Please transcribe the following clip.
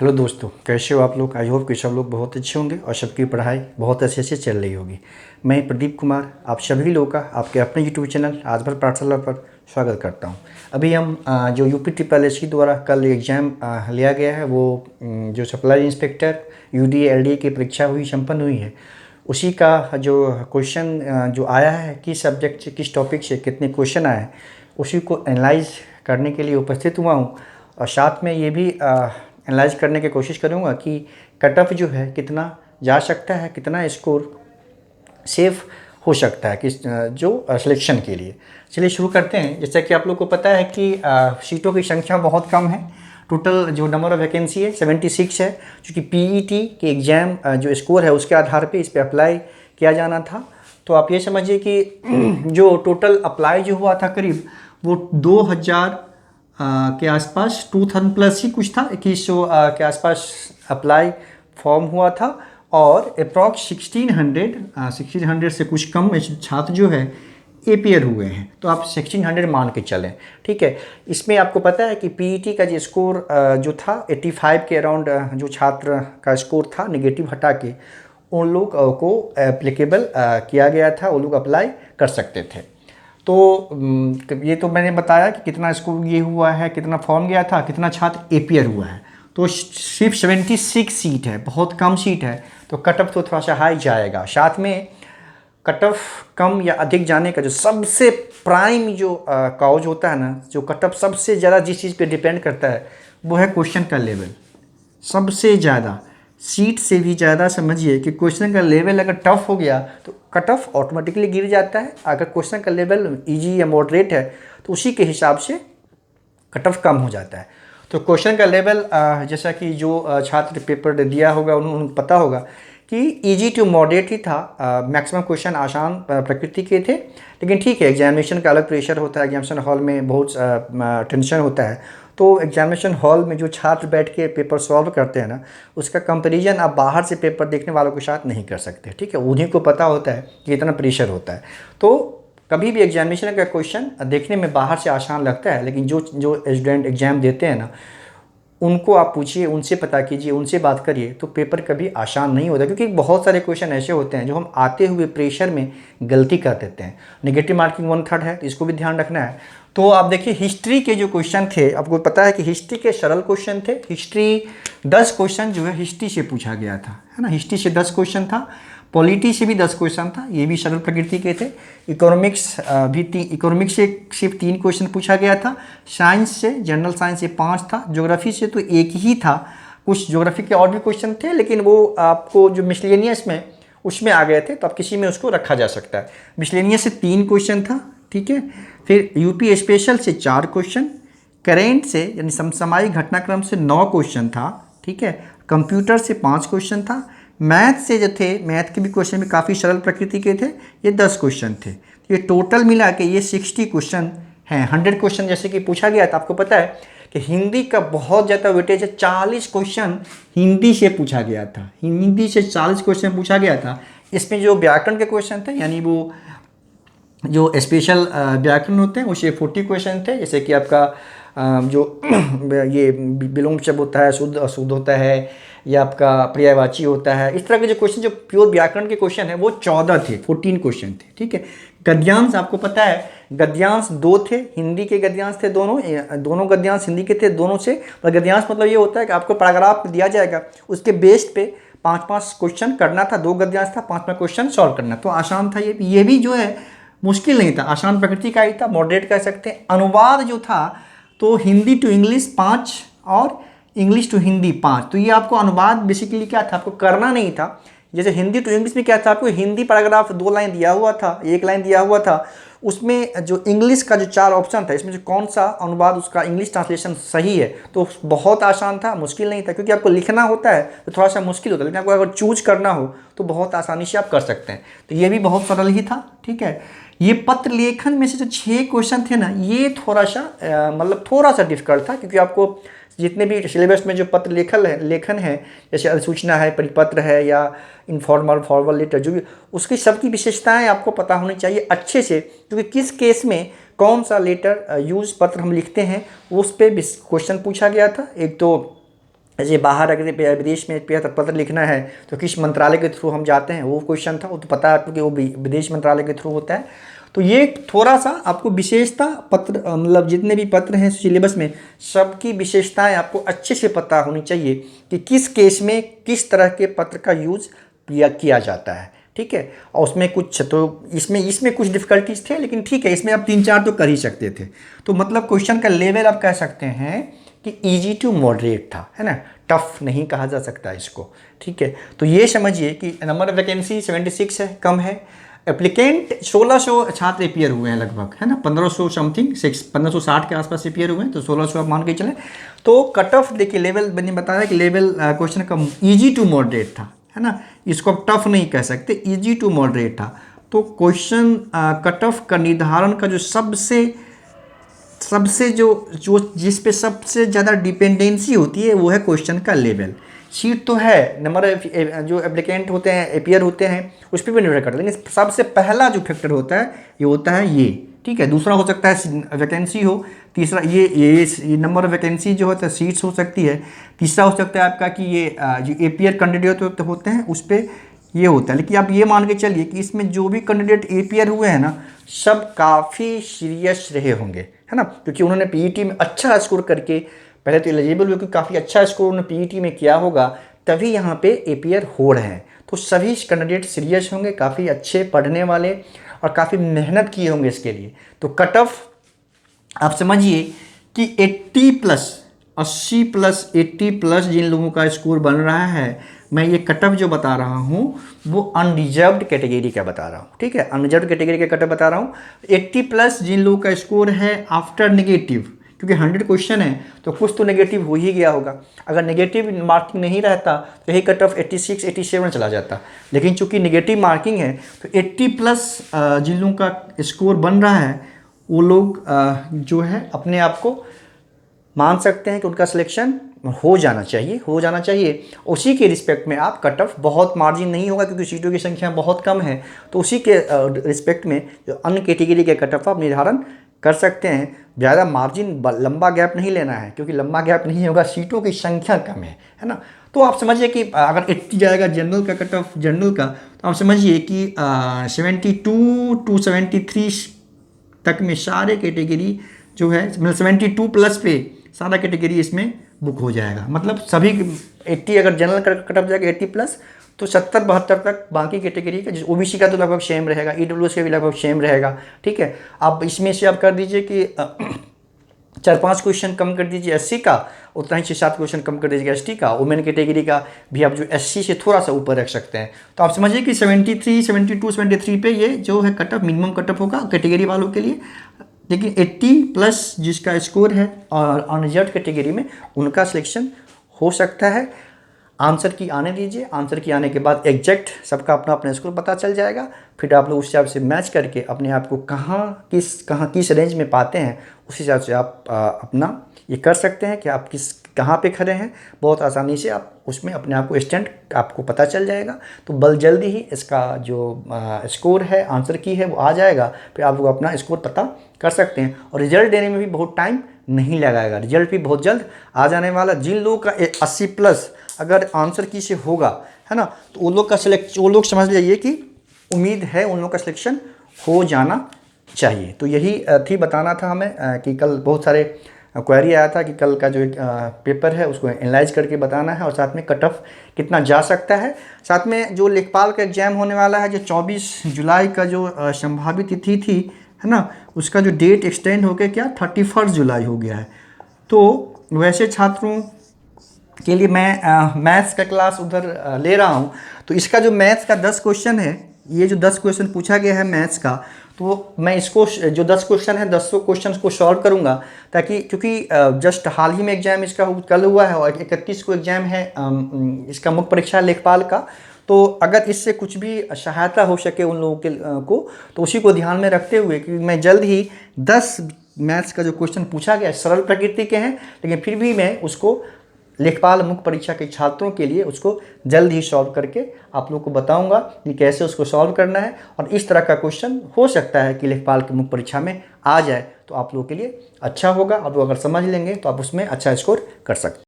Hello दोस्तों, कैसे हो आप लोग। आई होप कि सब लोग बहुत अच्छे होंगे और सबकी पढ़ाई बहुत अच्छे से चल रही होगी। मैं प्रदीप कुमार आप सभी लोगों का आपके अपने यूट्यूब चैनल आज भर पाठशाला पर स्वागत करता हूं। अभी हम जो यूपी ट्रिपल एस द्वारा कल एग्ज़ाम लिया गया है, वो जो सप्लाई इंस्पेक्टर यूडीए एलडीए की परीक्षा संपन्न हुई है, उसी का जो क्वेश्चन जो आया है, किस सब्जेक्ट से किस टॉपिक से कितने क्वेश्चन आए हैं, उसी को एनालाइज करने के लिए उपस्थित हुआ हूँ। और साथ में ये भी एनालाइज करने की कोशिश करूँगा कि कट ऑफ जो है कितना जा सकता है, कितना स्कोर सेफ हो सकता है किस जो सिलेक्शन के लिए। चलिए शुरू करते हैं। जैसा कि आप लोग को पता है कि सीटों की संख्या बहुत कम है। टोटल जो नंबर ऑफ वैकेंसी है 76 है, क्योंकि पीईटी के एग्ज़ाम जो स्कोर है उसके आधार पे इस पर अप्लाई किया जाना था। तो आप ये समझिए कि जो टोटल अप्लाई जो हुआ था करीब वो 2000 के आसपास, 2000 प्लस ही कुछ था, 2100 के आसपास अप्लाई फॉर्म हुआ था। और अप्रॉक्स 1600 से कुछ कम छात्र जो है एपीयर हुए हैं। तो आप 1600 मान के चलें, ठीक है। इसमें आपको पता है कि पीईटी का जो स्कोर जो था 85 के अराउंड जो छात्र का स्कोर था नेगेटिव हटा के, उन लोग को एप्लीकेबल किया गया था, वो लोग अप्लाई कर सकते थे। तो ये तो मैंने बताया कि कितना स्कोर ये हुआ है, कितना फॉर्म गया था, कितना छात्र एपीयर हुआ है। तो सिर्फ 76 सीट है, बहुत कम सीट है। तो कट ऑफ तो थोड़ा सा हाई जाएगा। साथ में कट ऑफ कम या अधिक जाने का जो सबसे प्राइम जो कॉज होता है ना, जो कट ऑफ सबसे ज़्यादा जिस चीज़ पे डिपेंड करता है वो है क्वेश्चन का लेवल। सबसे ज़्यादा सीट से भी ज़्यादा समझिए कि क्वेश्चन का लेवल अगर टफ हो गया तो कट ऑफ ऑटोमेटिकली गिर जाता है। अगर क्वेश्चन का लेवल इजी या मॉडरेट है तो उसी के हिसाब से कट ऑफ कम हो जाता है। तो क्वेश्चन का लेवल जैसा कि जो छात्र पेपर दिया होगा उन्हें पता होगा कि इजी टू मॉडरेट ही था। मैक्सिमम क्वेश्चन आसान प्रकृति के थे, लेकिन ठीक है, एग्जामिनेशन का अलग प्रेशर होता है, एग्जामिनेशन हॉल में बहुत टेंशन होता है। तो एग्जामिनेशन हॉल में जो छात्र बैठ के पेपर सॉल्व करते हैं ना, उसका कंपैरिजन आप बाहर से पेपर देखने वालों के साथ नहीं कर सकते, ठीक है। उन्हीं को पता होता है कि इतना प्रेशर होता है। तो कभी भी एग्जामिनेशन का क्वेश्चन देखने में बाहर से आसान लगता है, लेकिन जो जो स्टूडेंट एग्ज़ाम देते हैं ना, उनको आप पूछिए, उनसे पता कीजिए, उनसे बात करिए, तो पेपर कभी आसान नहीं होता। क्योंकि बहुत सारे क्वेश्चन ऐसे होते हैं जो हम आते हुए प्रेशर में गलती कर देते हैं। नेगेटिव मार्किंग 1/3 है, तो इसको भी ध्यान रखना है। तो आप देखिए हिस्ट्री के जो क्वेश्चन थे, आपको पता है कि हिस्ट्री के सरल क्वेश्चन थे। हिस्ट्री 10 क्वेश्चन जो है हिस्ट्री से पूछा गया था, है ना। हिस्ट्री से 10 क्वेश्चन था। पॉलिटी से भी 10 क्वेश्चन था, ये भी सरल प्रकृति के थे। इकोनॉमिक्स इकोनॉमिक्स से सिर्फ 3 क्वेश्चन पूछा गया था। साइंस से, जनरल साइंस से 5 था। ज्योग्राफी से तो एक ही था। कुछ ज्योग्राफी के और भी क्वेश्चन थे, लेकिन वो आपको जो मिसलेनियस में उसमें आ गए थे, तो आप किसी में उसको रखा जा सकता है। मिसलेनियस से 3 क्वेश्चन था, ठीक है। फिर यूपी स्पेशल से 4 क्वेश्चन, करेंट से यानी समसामयिक घटनाक्रम से 9 क्वेश्चन था, ठीक है। कंप्यूटर से 5 क्वेश्चन था। मैथ से जो थे, मैथ के भी क्वेश्चन भी काफ़ी सरल प्रकृति के थे, ये 10 क्वेश्चन थे। ये टोटल मिला के ये 60 क्वेश्चन हैं। 100 क्वेश्चन जैसे कि पूछा गया था। आपको पता है कि हिंदी का बहुत ज़्यादा वेटेज है, 40 क्वेश्चन हिंदी से पूछा गया था। हिंदी से 40 क्वेश्चन पूछा गया था। इसमें जो व्याकरण के क्वेश्चन थे, यानी वो जो स्पेशल व्याकरण होते हैं, उससे 40 क्वेश्चन थे। जैसे कि आपका जो ये विलोम शब्द होता है, शुद्ध अशुद्ध होता है, या आपका पर्यायवाची होता है, इस तरह के जो क्वेश्चन जो प्योर व्याकरण के क्वेश्चन है वो 14 थे, 14 क्वेश्चन थे, ठीक है। गद्यांश आपको पता है, गद्यांश 2 थे। हिंदी के गद्यांश थे दोनों गद्यांश हिंदी के थे दोनों से। और गद्यांश मतलब ये होता है कि आपको पैराग्राफ दिया जाएगा, उसके बेस्ड पे 5-5 क्वेश्चन करना था। 2 गद्यांश था, 5 क्वेश्चन सॉल्व करना। तो आसान था ये भी जो है मुश्किल नहीं था, आसान प्रकृति का ही था, मॉडरेट कह सकते हैं। अनुवाद जो था तो हिंदी टू इंग्लिश 5 और इंग्लिश टू हिंदी 5। तो ये आपको अनुवाद बेसिकली क्या था, आपको करना नहीं था। जैसे हिंदी टू इंग्लिश में क्या था, आपको हिंदी पैराग्राफ 2 लाइन दिया हुआ था, 1 लाइन दिया हुआ था। उसमें जो इंग्लिश का जो 4 ऑप्शन था, इसमें जो कौन सा अनुवाद उसका इंग्लिश ट्रांसलेशन सही है, तो बहुत आसान था, मुश्किल नहीं था। क्योंकि आपको लिखना होता है तो थोड़ा सा मुश्किल होता है, लेकिन आपको अगर चूज करना हो तो बहुत आसानी से आप कर सकते हैं। तो ये भी बहुत सरल ही था, ठीक है। ये पत्र लेखन में से जो 6 क्वेश्चन थे ना, ये थोड़ा सा मतलब थोड़ा सा डिफिकल्ट था। क्योंकि आपको जितने भी सिलेबस में जो पत्र लेखन है, जैसे अधिसूचना है, परिपत्र है, या इनफॉर्मल फॉर्मल लेटर, जो भी उसकी सबकी विशेषताएं आपको पता होनी चाहिए अच्छे से। क्योंकि किस केस में कौन सा लेटर यूज पत्र हम लिखते हैं, उस पर क्वेश्चन पूछा गया था। एक तो जैसे बाहर अगर विदेश में पत्र लिखना है तो किस मंत्रालय के थ्रू हम जाते हैं, वो क्वेश्चन था, वो तो पता है आपको कि वो विदेश मंत्रालय के थ्रू होता है। तो ये थोड़ा सा आपको विशेषता पत्र मतलब जितने भी पत्र हैं सिलेबस में सबकी विशेषताएं आपको अच्छे से पता होनी चाहिए कि किस केस में किस तरह के पत्र का यूज किया जाता है, ठीक है। और उसमें कुछ तो इसमें कुछ डिफ़िकल्टीज थे, लेकिन ठीक है, इसमें आप 3-4 तो कर ही सकते थे। तो मतलब क्वेश्चन का लेवल आप कह सकते हैं कि इजी टू मॉडरेट था, है ना, टफ नहीं कहा जा सकता इसको, ठीक है। तो ये समझिए कि नंबर ऑफ वैकेंसी 76 है, कम है। एप्लीकेंट 1600 छात्र अपियर हुए हैं लगभग, है ना, 1500 समथिंग 1560 के आसपास अपियर हुए हैं, तो 1600 आप मान के चलें। तो कट ऑफ देखिए, लेवल मैंने बताया कि लेवल क्वेश्चन का ईजी टू मॉडरेट था, है ना, इसको आप टफ नहीं कह सकते, इजी टू मॉडरेट था। तो क्वेश्चन कट ऑफ का निर्धारण का जो सबसे जो जिस पे सबसे ज़्यादा डिपेंडेंसी होती है वो है क्वेश्चन का लेवल। सीट तो है, नंबर जो एप्लीकेंट होते हैं अपियर होते हैं उस पर भी निर्भर करता है, लेकिन सबसे पहला जो फैक्टर होता है ये होता है ये, ठीक है। दूसरा हो सकता है वैकेंसी हो, तीसरा ये नंबर ऑफ वैकेंसी जो होता है सीट्स हो सकती है, तीसरा हो सकता है आपका कि ये जो एपियर कैंडिडेट होते हैं उस पर ये होता है। लेकिन आप ये मान के चलिए कि इसमें जो भी कैंडिडेट एपियर हुए हैं ना सब काफ़ी सीरियस रहे होंगे, है ना, क्योंकि उन्होंने पीईटी में अच्छा स्कोर करके पहले तो एलिजिबल हुए, क्योंकि काफ़ी अच्छा स्कोर उन्होंने पीईटी में किया होगा तभी यहाँ पे एपियर हो रहे हैं। तो सभी कैंडिडेट सीरियस होंगे, काफ़ी अच्छे पढ़ने वाले और काफ़ी मेहनत किए होंगे इसके लिए। तो कट ऑफ आप समझिए कि 80 प्लस 80 प्लस 80 प्लस जिन लोगों का स्कोर बन रहा है, मैं ये कट ऑफ जो बता रहा हूँ वो अनरिजर्व्ड कैटेगरी का बता रहा हूँ, ठीक है, अनरिजर्व्ड कैटेगरी का कट ऑफ बता रहा हूँ। 80 प्लस जिन लोगों का स्कोर है आफ्टर नेगेटिव, क्योंकि 100 क्वेश्चन है तो कुछ तो नेगेटिव हो ही गया होगा। अगर नेगेटिव मार्किंग नहीं रहता तो यही कट ऑफ 86 87 चला जाता, लेकिन चूंकि नेगेटिव मार्किंग है तो 80 प्लस जिन लोगों का स्कोर बन रहा है वो लोग जो है अपने आप को मान सकते हैं कि उनका सिलेक्शन हो जाना चाहिए। उसी के रिस्पेक्ट में आप कट ऑफ बहुत मार्जिन नहीं होगा क्योंकि सीटों की संख्या बहुत कम है, तो उसी के रिस्पेक्ट में जो अन्य कैटेगरी के कट ऑफ आप निर्धारण कर सकते हैं। ज़्यादा मार्जिन लंबा गैप नहीं लेना है, क्योंकि लंबा गैप नहीं होगा, सीटों की संख्या कम है ना। तो आप समझिए कि अगर 80 जाएगा जनरल का कट ऑफ जनरल का, तो आप समझिए कि 72 टू 73 तक में सारे कैटेगरी जो है, मतलब 72 प्लस पे सारा कैटेगरी इसमें बुक हो जाएगा। मतलब सभी 80 अगर जनरल कट ऑफ जाएगा 80 प्लस, तो 70-72 तक बाकी कैटेगरी का, ओबीसी का तो लगभग सेम रहेगा, ईडब्ल्यूएस का भी लगभग सेम रहेगा, ठीक है। आप इसमें से आप कर दीजिए कि 4-5 क्वेश्चन कम कर दीजिए एससी का, उतना ही 6-7 क्वेश्चन कम कर दीजिएगा एसटी का, वुमेन कैटेगरी का भी आप जो एससी से थोड़ा सा ऊपर रख सकते हैं। तो आप समझिए कि 73, 72, 73 पे ये जो है cut off minimum cut off होगा कैटेगरी वालों के लिए। लेकिन 80 प्लस जिसका स्कोर है और अनरिजर्व्ड कैटेगरी में उनका सिलेक्शन हो सकता है। आंसर की आने दीजिए, आंसर की आने के बाद एग्जैक्ट सबका अपना अपना स्कोर पता चल जाएगा। फिर आप लोग उस हिसाब से मैच करके अपने आप को कहाँ किस रेंज में पाते हैं उस हिसाब से आप अपना ये कर सकते हैं कि आप कहाँ पे खड़े हैं। बहुत आसानी से आप उसमें अपने आप को स्टैंड आपको पता चल जाएगा। तो जल्दी ही इसका जो स्कोर है आंसर की है वो आ जाएगा, फिर आप लोग अपना स्कोर पता कर सकते हैं। और रिजल्ट देने में भी बहुत टाइम नहीं लगाएगा, रिजल्ट भी बहुत जल्द आ जाने वाला। जिन लोगों का 80 प्लस अगर आंसर की से होगा, है ना, तो वो लोग समझ लीजिए कि उम्मीद है उन लोगों का सिलेक्शन हो जाना चाहिए। तो यही थी बताना था हमें कि कल बहुत सारे क्वेरी आया था कि कल का जो पेपर है उसको एनालाइज करके बताना है और साथ में कट ऑफ कितना जा सकता है। साथ में जो लेखपाल का एग्जाम होने वाला है जो 24 जुलाई का जो संभावित तिथि थी, है ना, उसका जो डेट एक्सटेंड होकर क्या 31 जुलाई हो गया है। तो वैसे छात्रों के लिए मैं मैथ्स का क्लास उधर ले रहा हूँ, तो इसका जो मैथ्स का 10 क्वेश्चन है, ये जो 10 क्वेश्चन पूछा गया है मैथ्स का, तो मैं इसको जो 10 क्वेश्चन है 10 क्वेश्चन को सॉल्व करूँगा, ताकि क्योंकि जस्ट हाल ही में एग्जाम इसका कल हुआ है और 31 को एग्जाम है इसका मुख्य परीक्षा लेखपाल का। तो अगर इससे कुछ भी सहायता हो सके उन लोगों को तो उसी को ध्यान में रखते हुए कि मैं जल्द ही 10 मैथ्स का जो क्वेश्चन पूछा गया सरल प्रकृति के हैं, लेकिन फिर भी मैं उसको लेखपाल मुख्य परीक्षा के छात्रों के लिए उसको जल्द ही सॉल्व करके आप लोग को बताऊंगा कि कैसे उसको सॉल्व करना है। और इस तरह का क्वेश्चन हो सकता है कि लेखपाल की मुख्य परीक्षा में आ जाए, तो आप लोगों के लिए अच्छा होगा। आप लोग अगर समझ लेंगे तो आप उसमें अच्छा स्कोर कर सकते हैं।